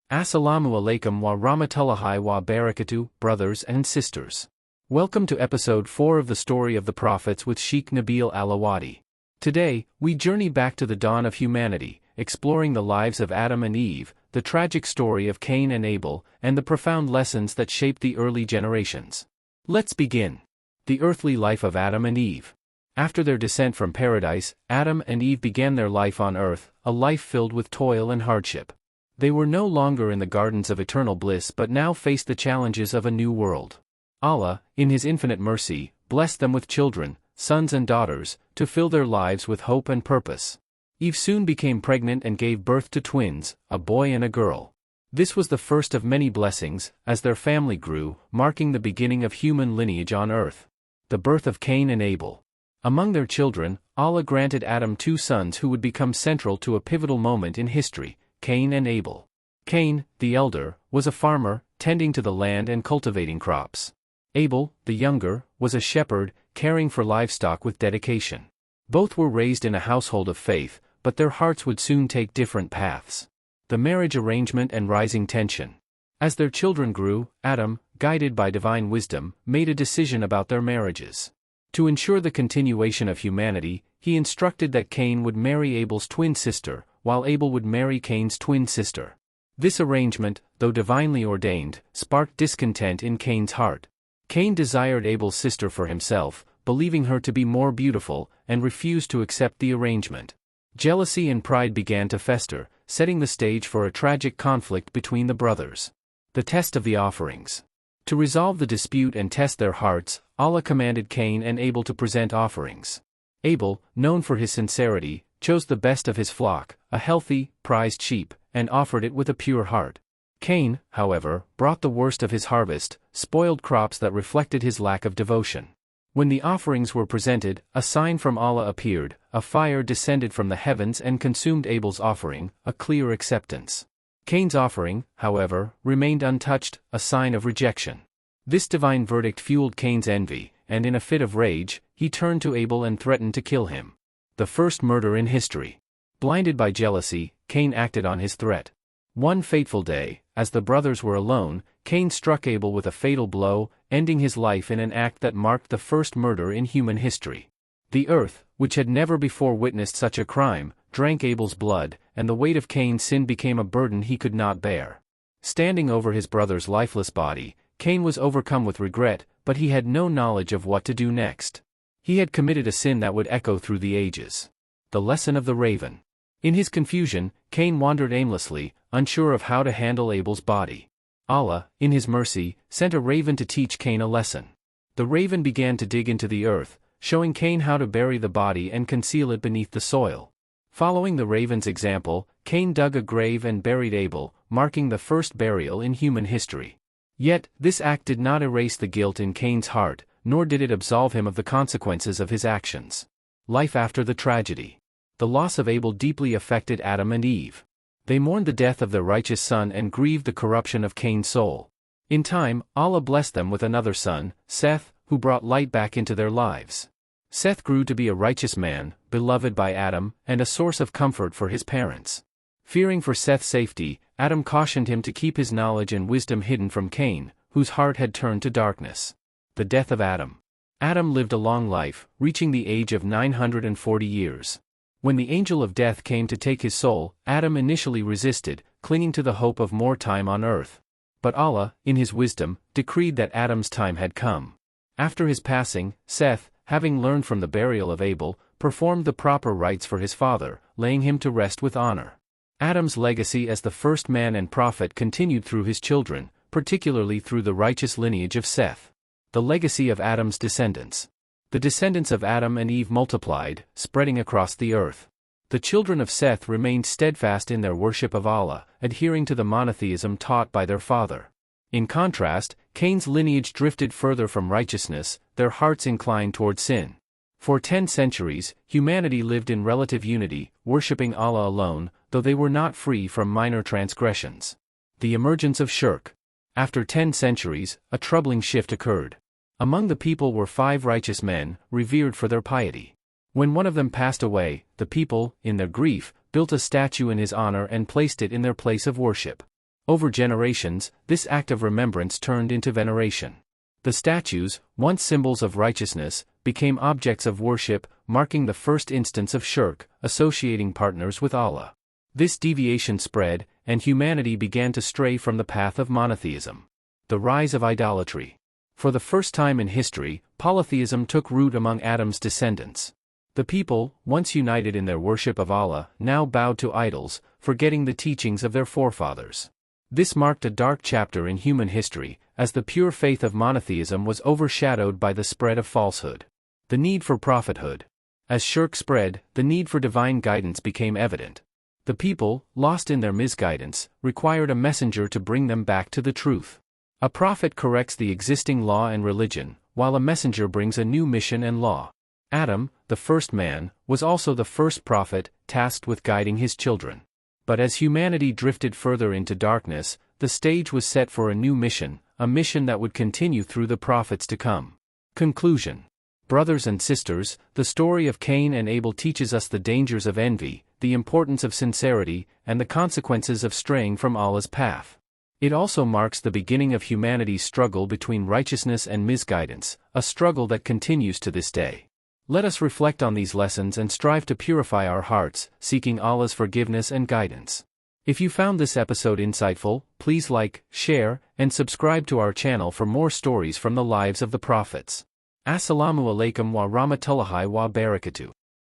Assalamu alaikum wa rahmatullahi wa barakatuh, brothers and sisters. Welcome to episode 4 of the Story of the Prophets with Sheikh Nabil Al-Awadi. Today, we journey back to the dawn of humanity, exploring the lives of Adam and Eve, the tragic story of Cain and Abel, and the profound lessons that shaped the early generations. Let's begin. The earthly life of Adam and Eve. After their descent from paradise, Adam and Eve began their life on earth, a life filled with toil and hardship. They were no longer in the gardens of eternal bliss but now faced the challenges of a new world. Allah, in His infinite mercy, blessed them with children, sons and daughters, to fill their lives with hope and purpose. Eve soon became pregnant and gave birth to twins, a boy and a girl. This was the first of many blessings, as their family grew, marking the beginning of human lineage on earth. The birth of Cain and Abel. Among their children, Allah granted Adam two sons who would become central to a pivotal moment in history: Cain and Abel. Cain, the elder, was a farmer, tending to the land and cultivating crops. Abel, the younger, was a shepherd, caring for livestock with dedication. Both were raised in a household of faith, but their hearts would soon take different paths. The marriage arrangement and rising tension. As their children grew, Adam, guided by divine wisdom, made a decision about their marriages. To ensure the continuation of humanity, he instructed that Cain would marry Abel's twin sister, while Abel would marry Cain's twin sister. This arrangement, though divinely ordained, sparked discontent in Cain's heart. Cain desired Abel's sister for himself, believing her to be more beautiful, and refused to accept the arrangement. Jealousy and pride began to fester, setting the stage for a tragic conflict between the brothers. The test of the offerings. To resolve the dispute and test their hearts, Allah commanded Cain and Abel to present offerings. Abel, known for his sincerity, chose the best of his flock, a healthy, prized sheep, and offered it with a pure heart. Cain, however, brought the worst of his harvest, spoiled crops that reflected his lack of devotion. When the offerings were presented, a sign from Allah appeared: a fire descended from the heavens and consumed Abel's offering, a clear acceptance. Cain's offering, however, remained untouched, a sign of rejection. This divine verdict fueled Cain's envy, and in a fit of rage, he turned to Abel and threatened to kill him. The first murder in history. Blinded by jealousy, Cain acted on his threat. One fateful day, as the brothers were alone, Cain struck Abel with a fatal blow, ending his life in an act that marked the first murder in human history. The earth, which had never before witnessed such a crime, drank Abel's blood, and the weight of Cain's sin became a burden he could not bear. Standing over his brother's lifeless body, Cain was overcome with regret, but he had no knowledge of what to do next. He had committed a sin that would echo through the ages. The lesson of the raven. In his confusion, Cain wandered aimlessly, unsure of how to handle Abel's body. Allah, in His mercy, sent a raven to teach Cain a lesson. The raven began to dig into the earth, showing Cain how to bury the body and conceal it beneath the soil. Following the raven's example, Cain dug a grave and buried Abel, marking the first burial in human history. Yet, this act did not erase the guilt in Cain's heart, nor did it absolve him of the consequences of his actions. Life after the tragedy. The loss of Abel deeply affected Adam and Eve. They mourned the death of their righteous son and grieved the corruption of Cain's soul. In time, Allah blessed them with another son, Seth, who brought light back into their lives. Seth grew to be a righteous man, beloved by Adam, and a source of comfort for his parents. Fearing for Seth's safety, Adam cautioned him to keep his knowledge and wisdom hidden from Cain, whose heart had turned to darkness. The death of Adam. Adam lived a long life, reaching the age of 940 years. When the angel of death came to take his soul, Adam initially resisted, clinging to the hope of more time on earth. But Allah, in His wisdom, decreed that Adam's time had come. After his passing, Seth, having learned from the burial of Abel, performed the proper rites for his father, laying him to rest with honor. Adam's legacy as the first man and prophet continued through his children, particularly through the righteous lineage of Seth. The legacy of Adam's descendants. The descendants of Adam and Eve multiplied, spreading across the earth. The children of Seth remained steadfast in their worship of Allah, adhering to the monotheism taught by their father. In contrast, Cain's lineage drifted further from righteousness, their hearts inclined toward sin. For 10 centuries, humanity lived in relative unity, worshipping Allah alone, though they were not free from minor transgressions. The emergence of shirk. After 10 centuries, a troubling shift occurred. Among the people were 5 righteous men, revered for their piety. When one of them passed away, the people, in their grief, built a statue in his honor and placed it in their place of worship. Over generations, this act of remembrance turned into veneration. The statues, once symbols of righteousness, became objects of worship, marking the first instance of shirk, associating partners with Allah. This deviation spread, and humanity began to stray from the path of monotheism. The rise of idolatry. For the first time in history, polytheism took root among Adam's descendants. The people, once united in their worship of Allah, now bowed to idols, forgetting the teachings of their forefathers. This marked a dark chapter in human history, as the pure faith of monotheism was overshadowed by the spread of falsehood. The need for prophethood. As shirk spread, the need for divine guidance became evident. The people, lost in their misguidance, required a messenger to bring them back to the truth. A prophet corrects the existing law and religion, while a messenger brings a new mission and law. Adam, the first man, was also the first prophet, tasked with guiding his children. But as humanity drifted further into darkness, the stage was set for a new mission, a mission that would continue through the prophets to come. Conclusion. Brothers and sisters, the story of Cain and Abel teaches us the dangers of envy, the importance of sincerity, and the consequences of straying from Allah's path. It also marks the beginning of humanity's struggle between righteousness and misguidance, a struggle that continues to this day. Let us reflect on these lessons and strive to purify our hearts, seeking Allah's forgiveness and guidance. If you found this episode insightful, please like, share, and subscribe to our channel for more stories from the lives of the prophets. Assalamu alaikum wa rahmatullahi wa barakatuh.